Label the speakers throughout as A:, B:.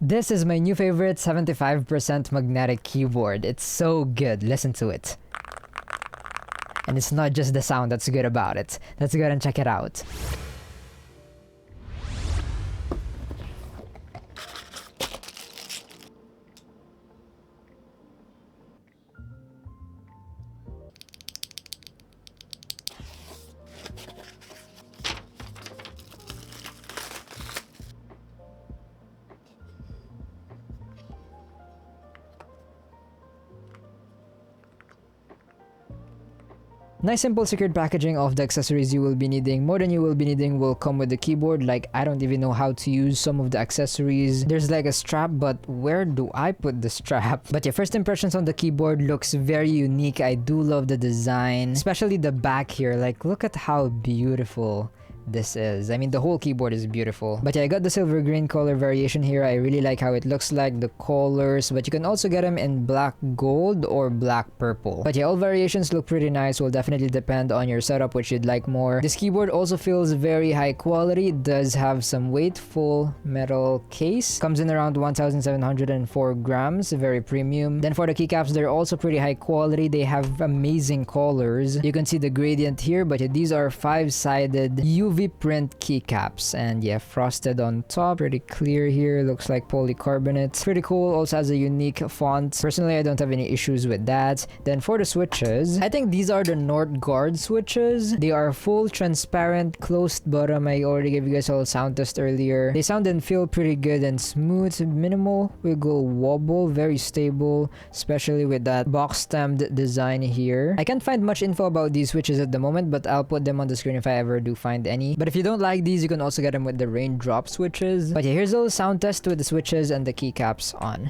A: This is my new favorite 75% magnetic keyboard. It's so good. Listen to it. And it's not just the sound that's good about it. Let's go ahead and check it out. Nice simple secured packaging of the accessories you will be needing. More than you will be needing will come with the keyboard. Like, I don't even know how to use some of the accessories. There's like a strap, but where do I put the strap? But yeah, first impressions on the keyboard looks very unique. I do love the design, especially the back here. Like, look at how beautiful this is. I mean, the whole keyboard is beautiful. But yeah, I got the silver green color variation here. I really like how it looks like, the colors, but you can also get them in black gold or black purple. But yeah, all variations look pretty nice. Will definitely depend on your setup, which you'd like more. This keyboard also feels very high quality. It does have some weight, full metal case. Comes in around 1,704 grams, very premium. Then for the keycaps, they're also pretty high quality. They have amazing colors. You can see the gradient here, but yeah, these are 5-sided UV print keycaps, and yeah, frosted on top, pretty clear here, looks like polycarbonate. Pretty cool. Also has a unique font. Personally, I don't have any issues with that. Then for the switches, I think these are the Nord Guard switches. They are full transparent closed bottom. I already gave you guys a sound test earlier. They sound and feel pretty good and smooth, minimal wiggle wobble, very stable, especially with that box stemmed design here. I can't find much info about these switches at the moment, but I'll put them on the screen if I ever do find any. But if you don't like these, you can also get them with the raindrop switches. But yeah, here's a little sound test with the switches and the keycaps on.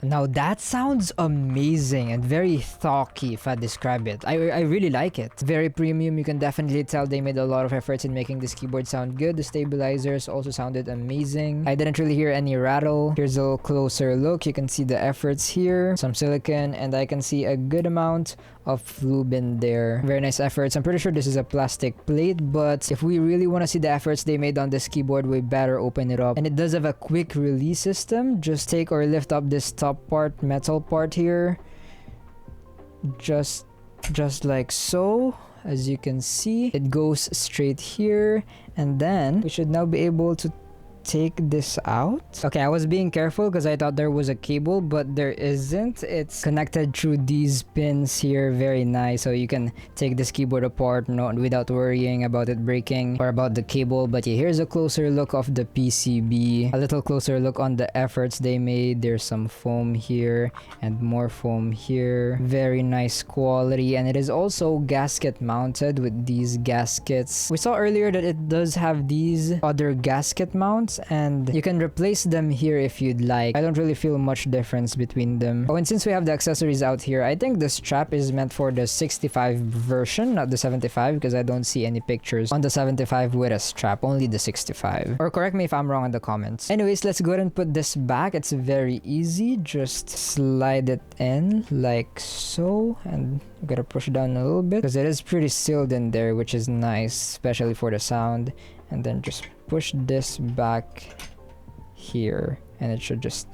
A: Now that sounds amazing and very talky if I describe it. I really like it. Very premium. You can definitely tell they made a lot of efforts in making this keyboard sound good. The stabilizers also sounded amazing. I didn't really hear any rattle. Here's a little closer look. You can see the efforts here. Some silicone, and I can see a good amount of lube in there. Very nice efforts. I'm pretty sure this is a plastic plate, but if we really want to see the efforts they made on this keyboard, we better open it up. And it does have a quick release system. Just take or lift up this top part, metal part here, just like so. As you can see, it goes straight here, and then we should now be able to take this out. Okay, I was being careful because I thought there was a cable, but there isn't. It's connected through these pins here. Very nice. So you can take this keyboard apart without worrying about it breaking or about the cable. But yeah, here's a closer look of the PCB. A little closer look on the efforts they made. There's some foam here and more foam here. Very nice quality, and it is also gasket mounted with these gaskets. We saw earlier that it does have these other gasket mounts, and you can replace them here if you'd like. I don't really feel much difference between them. Oh, and since we have the accessories out here, I think the strap is meant for the 65 version, not the 75, because I don't see any pictures on the 75 with a strap, only the 65. Or correct me if I'm wrong in the comments. Anyways, let's go ahead and put this back. It's very easy. Just slide it in like so, and I'm gonna push it down a little bit because it is pretty sealed in there, which is nice, especially for the sound. And then just push this back here, and it should just,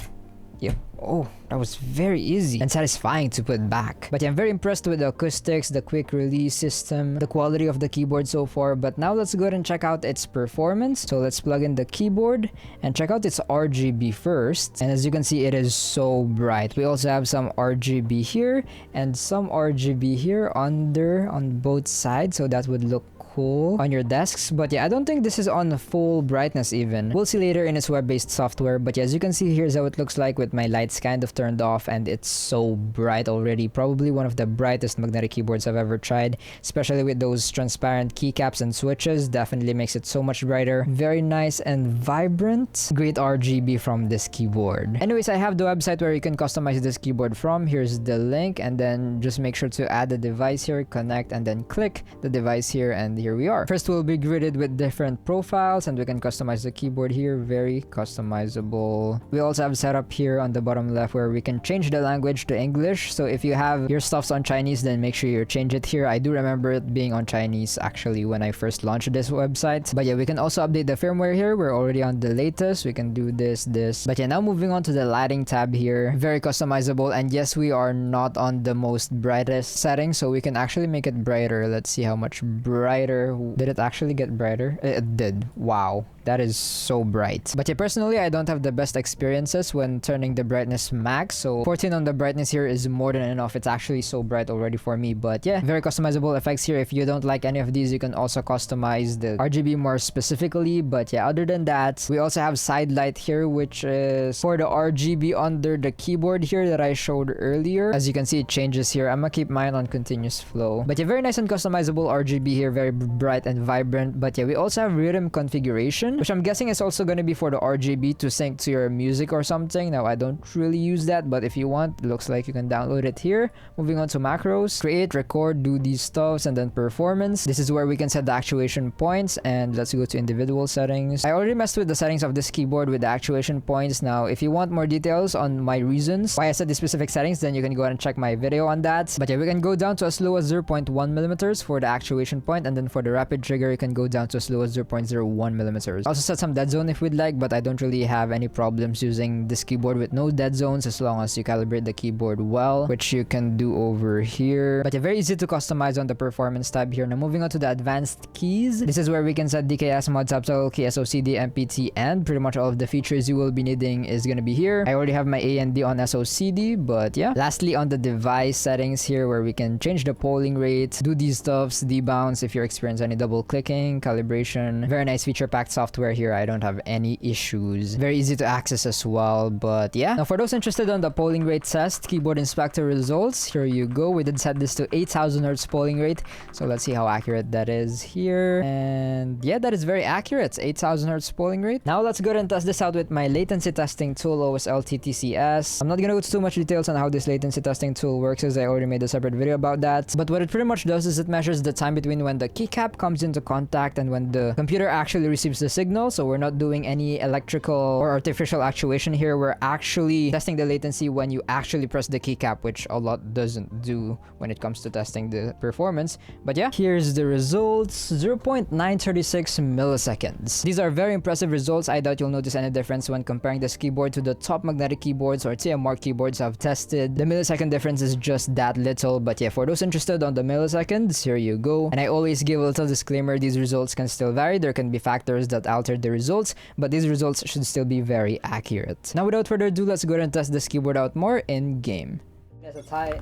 A: yep. Oh, that was very easy and satisfying to put back. But yeah, I'm very impressed with the acoustics, the quick release system, the quality of the keyboard so far. But now let's go ahead and check out its performance. So let's plug in the keyboard and check out its RGB first. And as you can see, it is so bright. We also have some RGB here and some RGB here on both sides, so that would look cool on your desks. But yeah, I don't think this is on full brightness even. We'll see later in its web-based software. But yeah, as you can see, here's how it looks like with my light lights kind of turned off, and it's so bright already. Probably one of the brightest magnetic keyboards I've ever tried, especially with those transparent keycaps and switches. Definitely makes it so much brighter. Very nice and vibrant. Great RGB from this keyboard. Anyways, I have the website where you can customize this keyboard from. Here's the link, and then just make sure to add the device here, connect, and then click the device here, and here we are. First, we'll be greeted with different profiles, and we can customize the keyboard here. Very customizable. We also have setup here on the bottom left where we can change the language to English. So if you have your stuffs on Chinese, then make sure you change it here. I do remember it being on Chinese actually when I first launched this website. But yeah, we can also update the firmware here. We're already on the latest. We can do this. But yeah, now moving on to the lighting tab here. Very customizable, and yes, we are not on the most brightest setting, so we can actually make it brighter. Let's see how much brighter. Did it actually get brighter? It did. Wow. That is so bright. But yeah, personally, I don't have the best experiences when turning the brightness max. So 14 on the brightness here is more than enough. It's actually so bright already for me. But yeah, very customizable effects here. If you don't like any of these, you can also customize the RGB more specifically. But yeah, other than that, we also have side light here, which is for the RGB under the keyboard here that I showed earlier. As you can see, it changes here. I'm gonna keep mine on continuous flow. But yeah, very nice and customizable RGB here. Very bright and vibrant. But yeah, we also have rhythm configuration, which I'm guessing is also going to be for the RGB to sync to your music or something. Now, I don't really use that, but if you want, it looks like you can download it here. Moving on to macros, create, record, do these stuffs, and then performance. This is where we can set the actuation points, and let's go to individual settings. I already messed with the settings of this keyboard with the actuation points. Now, if you want more details on my reasons why I set these specific settings, then you can go ahead and check my video on that. But yeah, we can go down to as low as 0.1 millimeters for the actuation point, and then for the rapid trigger, you can go down to as low as 0.01 millimeters. Also set some dead zone if we'd like, but I don't really have any problems using this keyboard with no dead zones as long as you calibrate the keyboard well, which you can do over here. But yeah, very easy to customize on the performance tab here. Now moving on to the advanced keys. This is where we can set DKS, mod, subtotal, key, SOCD, MPT, and pretty much all of the features you will be needing is gonna be here. I already have my A and D on SOCD, but yeah. Lastly, on the device settings here, where we can change the polling rate, do these stuffs, debounce if you experience any double clicking, calibration. Very nice feature packed software here. I don't have any issues. Very easy to access as well. But yeah, now for those interested on the polling rate test, keyboard inspector results, here you go. We did set this to 8000 Hz polling rate, so let's see how accurate that is here. And yeah, that is very accurate. 8000 Hz polling rate. Now let's go ahead and test this out with my latency testing tool, OSLTTCS. I'm not gonna go into too much details on how this latency testing tool works, as I already made a separate video about that. But what it pretty much does is it measures the time between when the keycap comes into contact and when the computer actually receives the signal. So we're not doing any electrical or artificial actuation here. We're actually testing the latency when you actually press the keycap, which a lot doesn't do when it comes to testing the performance. But yeah, here's the results. 0.936 milliseconds. These are very impressive results. I doubt you'll notice any difference when comparing this keyboard to the top magnetic keyboards or TMR keyboards I've tested. The millisecond difference is just that little. But yeah, for those interested on the milliseconds, here you go. And I always give a little disclaimer, these results can still vary. There can be factors that alter the results, but these results should still be very accurate. Now without further ado, let's go ahead and test this keyboard out more in game. There's a tie.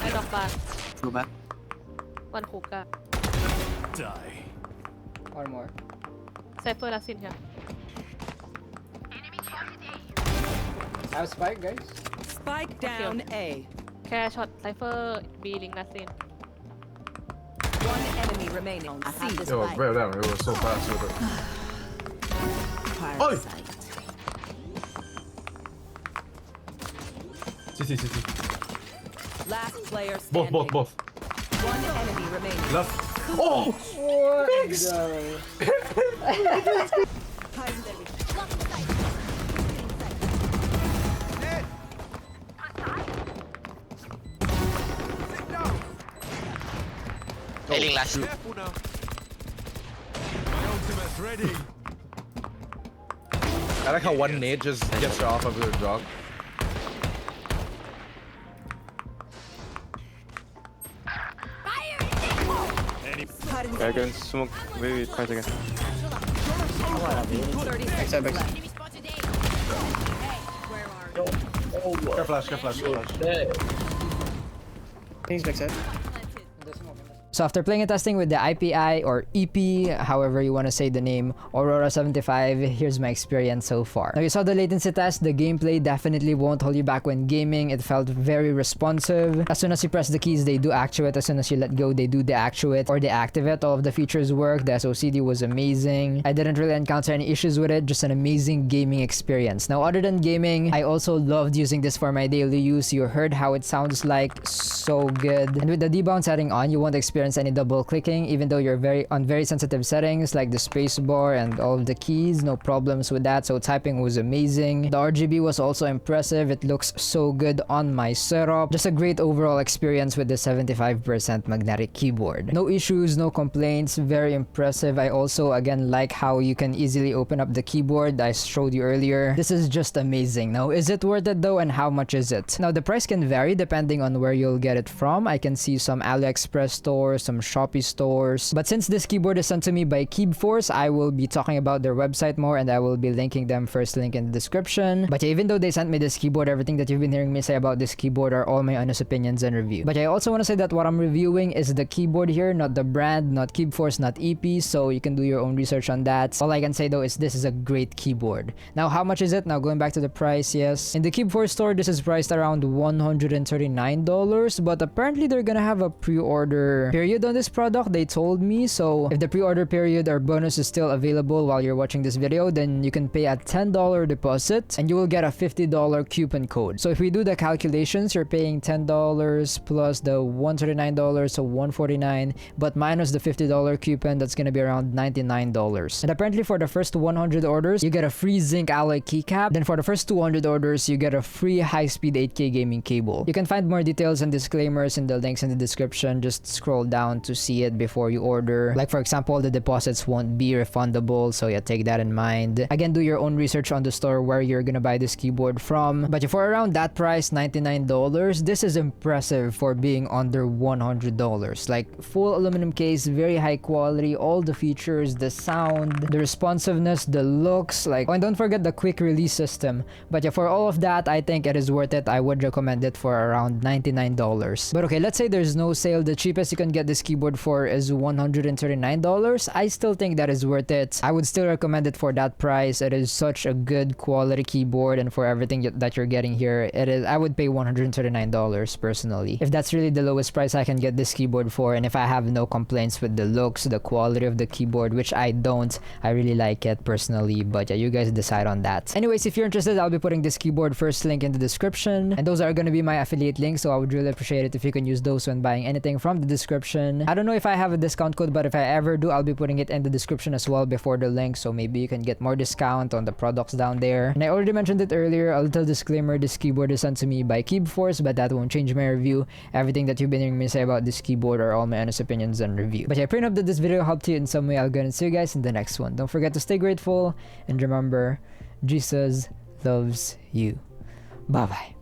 B: I dog back.
C: Go back.
B: One hookah.
D: Die.
A: One more.
B: Cypher last in here.
A: I have spike, guys.
E: Spike down A.
B: Care shot Cypher B link last in.
E: One enemy remaining. C.
D: It was well done. It was so fast with it. Oi! CT.
E: Last player standing.
D: Both.
E: One enemy remaining.
D: Left. Oh!
A: Thanks!
F: Failing last.
D: Careful now. My ultimate's ready. I like how one nade just gets you off of your jog.
G: Yeah, go and smoke. Maybe try again.
E: 30 seconds left.
D: Care flash.
H: He's backside.
A: So after playing and testing with the IPI or EP, however you want to say the name, Aurora75, here's my experience so far. Now you saw the latency test. The gameplay definitely won't hold you back when gaming. It felt very responsive. As soon as you press the keys, they do actuate. As soon as you let go, they do deactuate or deactivate. All of the features work. The SOCD was amazing. I didn't really encounter any issues with it. Just an amazing gaming experience. Now other than gaming, I also loved using this for my daily use. You heard how it sounds like, so good. And with the debound setting on, you won't experience any double clicking, even though you're on very sensitive settings like the spacebar and all of the keys. No problems with that. So typing was amazing. The RGB was also impressive. It looks so good on my setup. Just a great overall experience with the 75% magnetic keyboard. No issues, no complaints. Very impressive. I also again like how you can easily open up the keyboard I showed you earlier. This is just amazing. Now is it worth it though, and how much is it? Now the price can vary depending on where you'll get it from. I can see some AliExpress stores, some Shopee stores, but since this keyboard is sent to me by Keyforce, I will be talking about their website more, and I will be linking them, first link in the description. But yeah, even though they sent me this keyboard, everything that you've been hearing me say about this keyboard are all my honest opinions and review. But I also want to say that what I'm reviewing is the keyboard here, not the brand, not Keyforce, not EP, so you can do your own research on that. All I can say though is this is a great keyboard. Now how much is it? Now going back to the price, yes. In the Keyforce store, this is priced around $139, but apparently they're gonna have a pre-order period on this product, they told me. So if the pre-order period or bonus is still available while you're watching this video, then you can pay a $10 deposit and you will get a $50 coupon code. So if we do the calculations, you're paying $10 plus the $139, so $149, but minus the $50 coupon, that's gonna be around $99. And apparently for the first 100 orders, you get a free zinc alloy keycap. Then for the first 200 orders, you get a free high-speed 8K gaming cable. You can find more details and disclaimers in the links in the description. Just scroll down to see it before you order. Like for example, the deposits won't be refundable, so yeah, take that in mind. Again, do your own research on the store where you're gonna buy this keyboard from. But for around that price, $99, this is impressive for being under $100. Like full aluminum case, very high quality, all the features, the sound, the responsiveness, the looks, like, oh, and don't forget the quick release system. But yeah, for all of that, I think it is worth it. I would recommend it for around $99. But okay, let's say there's no sale. The cheapest you can get this keyboard for is $139. I still think that is worth it. I would still recommend it for that price. It is such a good quality keyboard, and for everything that you're getting here, I would pay $139 personally. If that's really the lowest price I can get this keyboard for, and if I have no complaints with the looks, the quality of the keyboard, which I don't, I really like it personally. But yeah, you guys decide on that. Anyways, if you're interested, I'll be putting this keyboard first link in the description, and those are going to be my affiliate links, so I would really appreciate it if you can use those when buying anything from the description. I don't know if I have a discount code, but if I ever do, I'll be putting it in the description as well before the link, so maybe you can get more discount on the products down there. And I already mentioned it earlier, a little disclaimer, this keyboard is sent to me by Keyforce, but that won't change my review. Everything that you've been hearing me say about this keyboard are all my honest opinions and review. But yeah, I pray that this video helped you in some way. I'll go and see you guys in the next one. Don't forget to stay grateful, and remember, Jesus loves you. Bye bye.